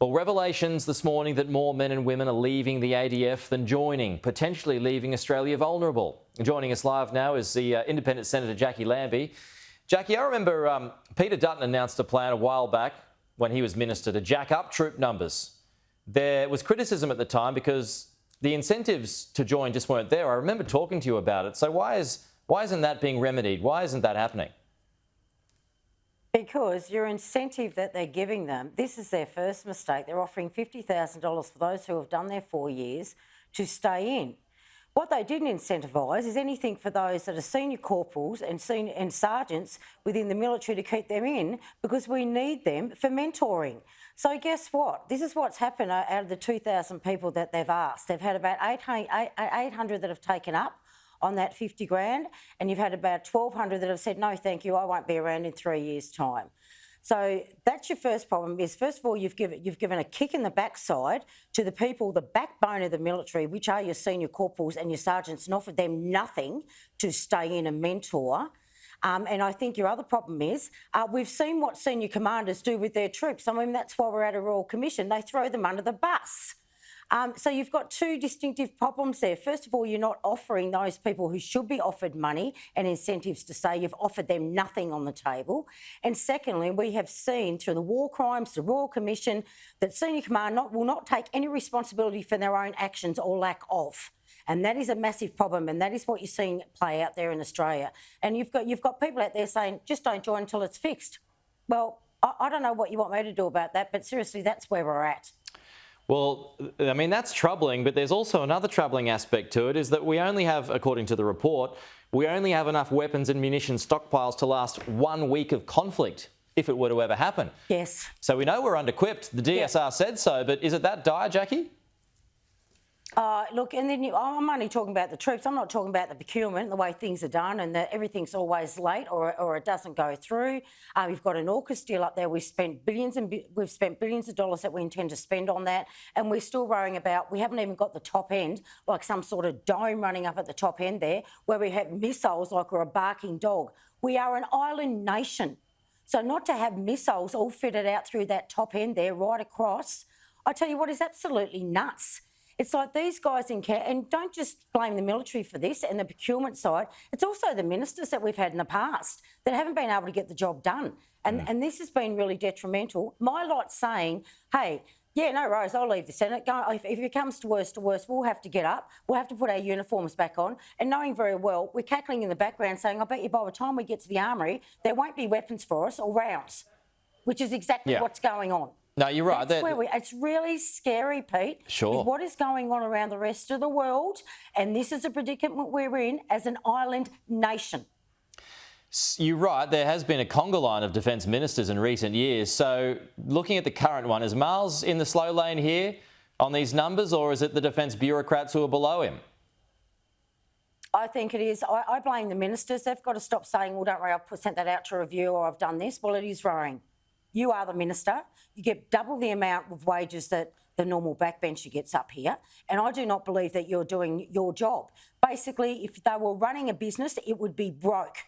Well, revelations this morning that more men and women are leaving the ADF than joining, potentially leaving Australia vulnerable. Joining us live now is the Independent Senator Jacqui Lambie. Jacqui, I remember Peter Dutton announced a plan a while back when he was minister to jack up troop numbers. There was criticism at the time because the incentives to join just weren't there. I remember talking to you about it. So why isn't that being remedied? Why isn't that happening? Because your incentive that they're giving them, this is their first mistake. They're offering $50,000 for those who have done their 4 years to stay in. What they didn't incentivise is anything for those that are senior corporals and sergeants within the military to keep them in, because we need them for mentoring. So guess what? This is what's happened out of the 2,000 people that they've asked. They've had about 800 that have taken up on that 50 grand, and you've had about 1,200 that have said, no, thank you, I won't be around in 3 years' time. So that's your first problem, is first of all, you've given a kick in the backside to the people, the backbone of the military, which are your senior corporals and your sergeants, and offered them nothing to stay in and mentor. And I think your other problem is we've seen what senior commanders do with their troops. I mean, that's why we're at a Royal Commission. They throw them under the bus. So you've got two distinctive problems there. First of all, you're not offering those people who should be offered money and incentives to stay. You've offered them nothing on the table. And secondly, we have seen through the war crimes, the Royal Commission, that senior command will not take any responsibility for their own actions or lack of. And that is a massive problem, and that is what you're seeing play out there in Australia. And you've got people out there saying, just don't join until it's fixed. Well, I don't know what you want me to do about that, but seriously, that's where we're at. Well, I mean, that's troubling, but there's also another troubling aspect to it, is that we only have, according to the report, we only have enough weapons and munition stockpiles to last 1 week of conflict, if it were to ever happen. Yes. So we know we're under-equipped. The DSR said so, but is it that dire, Jacqui? Look, and then I'm only talking about the troops. I'm not talking about the procurement, the way things are done, and that everything's always late or it doesn't go through. We've got an AUKUS deal up there. We've spent billions of dollars that we intend to spend on that, and we're still worrying about. We haven't even got the top end, like some sort of dome running up at the top end there, where we have missiles like we're a barking dog. We are an island nation, so not to have missiles all fitted out through that top end there, right across. I tell you what is absolutely nuts. It's like these guys in care, and don't just blame the military for this and the procurement side. It's also the ministers that we've had in the past that haven't been able to get the job done. And this has been really detrimental. My lot's saying, hey, yeah, no worries, I'll leave the Senate. If it comes to worst, we'll have to get up. We'll have to put our uniforms back on. And knowing very well, we're cackling in the background saying, I bet you by the time we get to the armoury, there won't be weapons for us or rounds, which is exactly what's going on. No, you're right. It's really scary, Pete. Sure. With what is going on around the rest of the world, and this is a predicament we're in as an island nation. You're right. There has been a conga line of defence ministers in recent years. So looking at the current one, is Miles in the slow lane here on these numbers, or is it the defence bureaucrats who are below him? I think it is. I blame the ministers. They've got to stop saying, well, don't worry, I've sent that out to review or I've done this. Well, it is worrying. You are the minister. You get double the amount of wages that the normal backbencher gets up here. And I do not believe that you're doing your job. Basically, if they were running a business, it would be broke.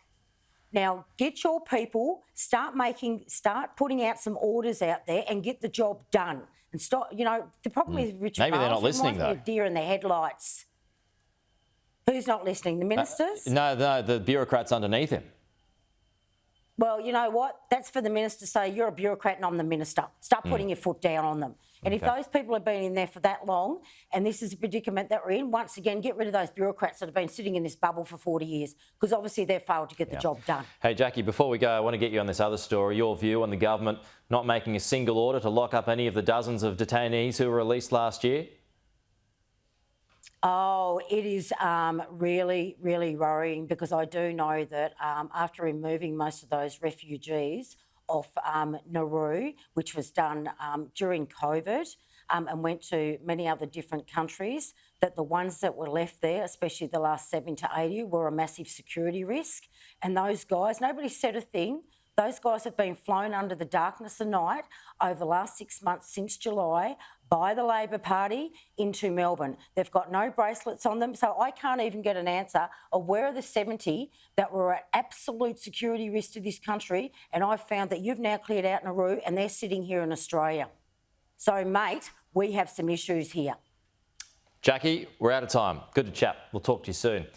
Now, get your people, start putting out some orders out there and get the job done. And stop, the problem is Richard Maybe they're not listening, though. Deer in the headlights. Who's not listening? The ministers? No, the bureaucrats underneath him. Well, you know what? That's for the minister to say, you're a bureaucrat and I'm the minister. Start putting your foot down on them. And if those people have been in there for that long, and this is a predicament that we're in, once again, get rid of those bureaucrats that have been sitting in this bubble for 40 years, because obviously they've failed to get the job done. Hey, Jacqui, before we go, I want to get you on this other story, your view on the government not making a single order to lock up any of the dozens of detainees who were released last year. Oh, it is really, really worrying, because I do know that after removing most of those refugees off Nauru, which was done during COVID and went to many other different countries, that the ones that were left there, especially the last 70 to 80, were a massive security risk. And those guys, nobody said a thing. Those guys have been flown under the darkness of night over the last 6 months since July by the Labor Party into Melbourne. They've got no bracelets on them, so I can't even get an answer of where are the 70 that were at absolute security risk to this country, and I've found that you've now cleared out Nauru and they're sitting here in Australia. So, mate, we have some issues here. Jackie, we're out of time. Good to chat. We'll talk to you soon.